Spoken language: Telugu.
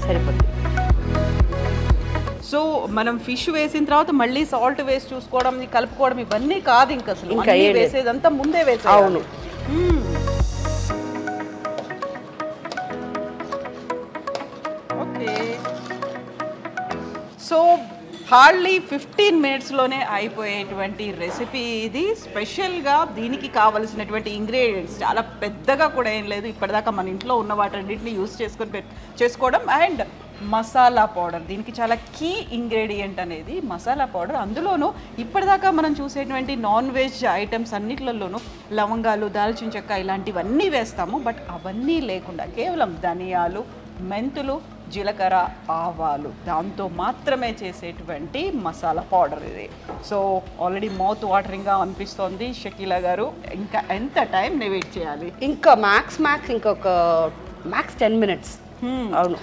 సరిపోతుంది. సో మనం ఫిష్ వేసిన తర్వాత మళ్ళీ సాల్ట్ వేసి చూసుకోవడం కలుపుకోవడం ఇవన్నీ కాదు ఇంకా అసలు ఇంకా వేసేదంతా ముందే వేసే. అవును. ఓకే, సో హార్డ్లీ 15 minutesలోనే అయిపోయేటువంటి రెసిపీ ఇది. స్పెషల్గా దీనికి కావలసినటువంటి ఇంగ్రీడియంట్స్ చాలా పెద్దగా కూడా ఏం లేదు, ఇప్పటిదాకా మన ఇంట్లో ఉన్న వాటన్నిటిని యూస్ చేసుకోవడం. అండ్ మసాలా పౌడర్ దీనికి చాలా కీ ఇంగ్రీడియంట్ అనేది మసాలా పౌడర్. అందులోనూ ఇప్పటిదాకా మనం చూసేటువంటి నాన్ వెజ్ ఐటమ్స్ అన్నిట్లలోనూ లవంగాలు, దాల్చిన చెక్క ఇలాంటివన్నీ వేస్తాము. బట్ అవన్నీ లేకుండా కేవలం ధనియాలు, మెంతులు, జీలకర్ర, ఆవాలు దాంతో మాత్రమే చేసేటువంటి మసాలా పౌడర్ ఇది. సో ఆల్రెడీ మౌత్ వాటరింగ్గా అనిపిస్తోంది షకీలా గారు. ఇంకా ఎంత టైం వెయిట్ చేయాలి? ఇంకా మ్యాక్స్ ఇంకొక 10 minutes. అవును.